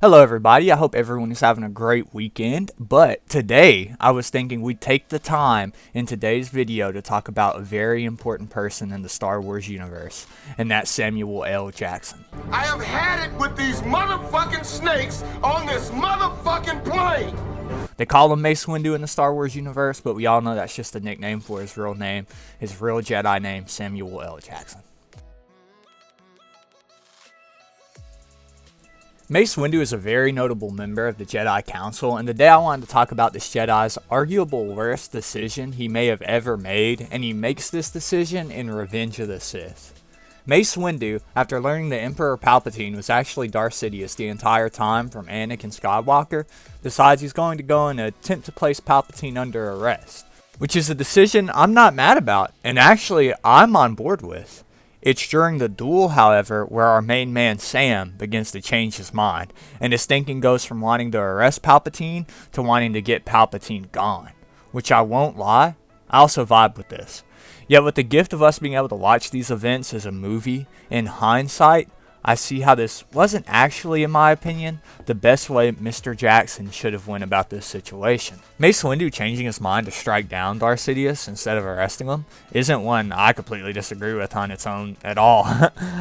Hello, everybody. I hope everyone is having a great weekend. But today, I was thinking we'd take the time in today's video to talk about a very important person in the Star Wars universe, and that's Samuel L. Jackson. I have had it with these motherfucking snakes on this motherfucking plane. They call him Mace Windu in the Star Wars universe, but we all know that's just a nickname for his real name, his real Jedi name, Samuel L. Jackson. Mace Windu is a very notable member of the Jedi Council, and today I wanted to talk about this Jedi's arguable worst decision he may have ever made, and he makes this decision in Revenge of the Sith. Mace Windu, after learning that Emperor Palpatine was actually Darth Sidious the entire time from Anakin Skywalker, decides he's going to go and attempt to place Palpatine under arrest, which is a decision I'm not mad about, and actually I'm on board with. It's during the duel, however, where our main man Sam begins to change his mind, and his thinking goes from wanting to arrest Palpatine to wanting to get Palpatine gone. Which I won't lie, I also vibe with this. Yet with the gift of us being able to watch these events as a movie, in hindsight, I see how this wasn't actually, in my opinion, the best way Mr. Jackson should have went about this situation. Mace Windu changing his mind to strike down Darth Sidious instead of arresting him isn't one I completely disagree with on its own at all.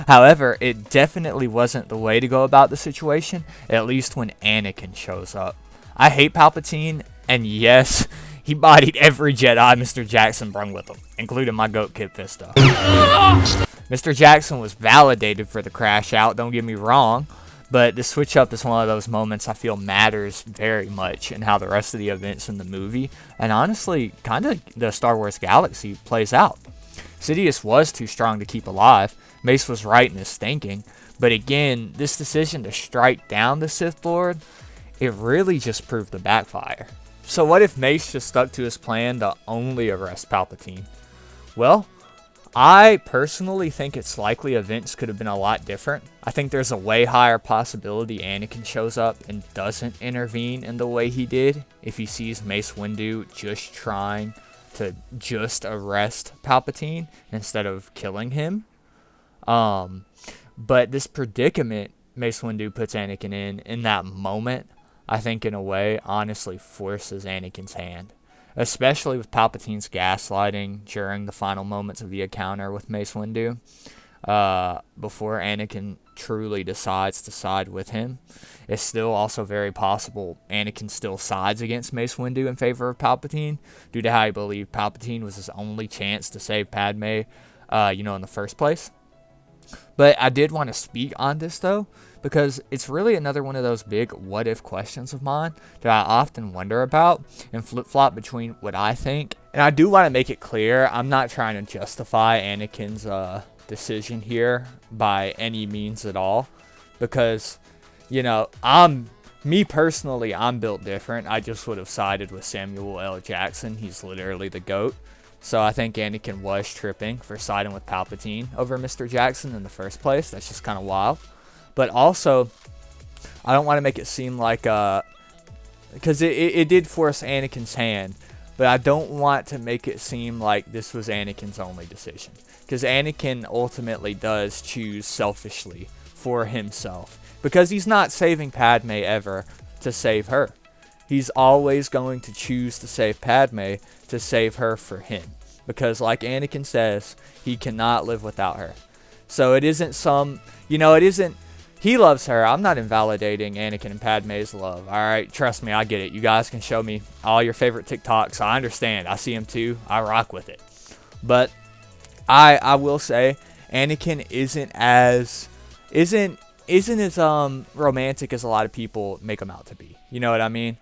However, it definitely wasn't the way to go about the situation, at least when Anakin shows up. I hate Palpatine, and yes, he bodied every Jedi Mr. Jackson brought with him, including my goat Kid Fisto. Mr. Jackson was validated for the crash out, don't get me wrong, but the switch up is one of those moments I feel matters very much in how the rest of the events in the movie, and honestly, kind of the Star Wars galaxy plays out. Sidious was too strong to keep alive, Mace was right in his thinking, but again, this decision to strike down the Sith Lord, it really just proved to backfire. So what if Mace just stuck to his plan to only arrest Palpatine? Well, I personally think it's likely events could have been a lot different. I think there's a way higher possibility Anakin shows up and doesn't intervene in the way he did if he sees Mace Windu just trying to just arrest Palpatine instead of killing him. But this predicament Mace Windu puts Anakin in that moment, I think in a way honestly forces Anakin's hand. Especially with Palpatine's gaslighting during the final moments of the encounter with Mace Windu, before Anakin truly decides to side with him. It's still also very possible Anakin still sides against Mace Windu in favor of Palpatine, due to how he believed Palpatine was his only chance to save Padme, in the first place. But I did want to speak on this, though, because it's really another one of those big what-if questions of mine that I often wonder about and flip-flop between what I think. And I do want to make it clear, I'm not trying to justify Anakin's decision here by any means at all. Because, me personally, I'm built different. I just would have sided with Samuel L. Jackson. He's literally the GOAT. So I think Anakin was tripping for siding with Palpatine over Mr. Jackson in the first place. That's just kind of wild. But also, I don't want to make it seem like, because it did force Anakin's hand, but I don't want to make it seem like this was Anakin's only decision. Because Anakin ultimately does choose selfishly for himself. Because he's not saving Padme ever to save her. He's always going to choose to save Padme to save her for him. Because like Anakin says, he cannot live without her. So it isn't he loves her. I'm not invalidating Anakin and Padme's love. Alright, trust me, I get it. You guys can show me all your favorite TikToks. I understand. I see them too. I rock with it. But I will say, Anakin isn't as romantic as a lot of people make him out to be. You know what I mean?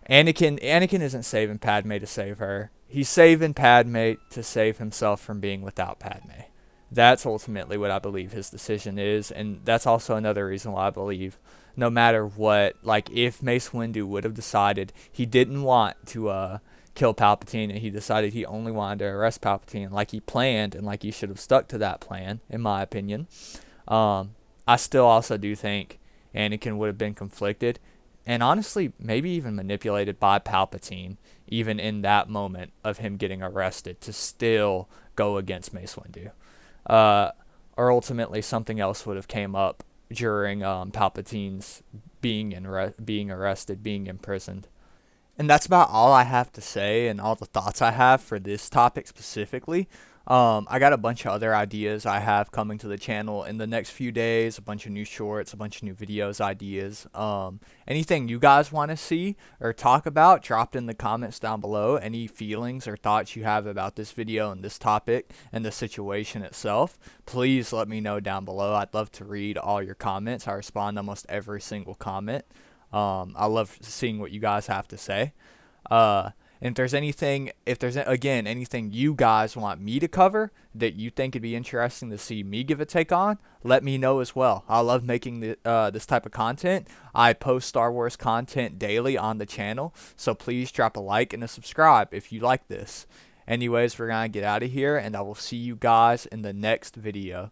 Anakin isn't saving Padme to save her. He's saving Padme to save himself from being without Padme. That's ultimately what I believe his decision is, and that's also another reason why I believe no matter what, like if Mace Windu would have decided he didn't want to kill Palpatine and he decided he only wanted to arrest Palpatine like he planned and like he should have stuck to that plan, in my opinion, I still also do think Anakin would have been conflicted and honestly maybe even manipulated by Palpatine even in that moment of him getting arrested to still go against Mace Windu. Or ultimately something else would have came up during Palpatine's being arrested, being imprisoned. And that's about all I have to say and all the thoughts I have for this topic specifically. I got a bunch of other ideas I have coming to the channel in the next few days, a bunch of new shorts, a bunch of new videos, ideas. Anything you guys want to see or talk about, drop it in the comments down below. Any feelings or thoughts you have about this video and this topic and the situation itself, please let me know down below. I'd love to read all your comments. I respond to almost every single comment. I love seeing what you guys have to say. And if there's again anything you guys want me to cover that you think would be interesting to see me give a take on, let me know as well. I love making this type of content. I post Star Wars content daily on the channel, so please drop a like and a subscribe if you like this. Anyways, we're gonna get out of here, and I will see you guys in the next video.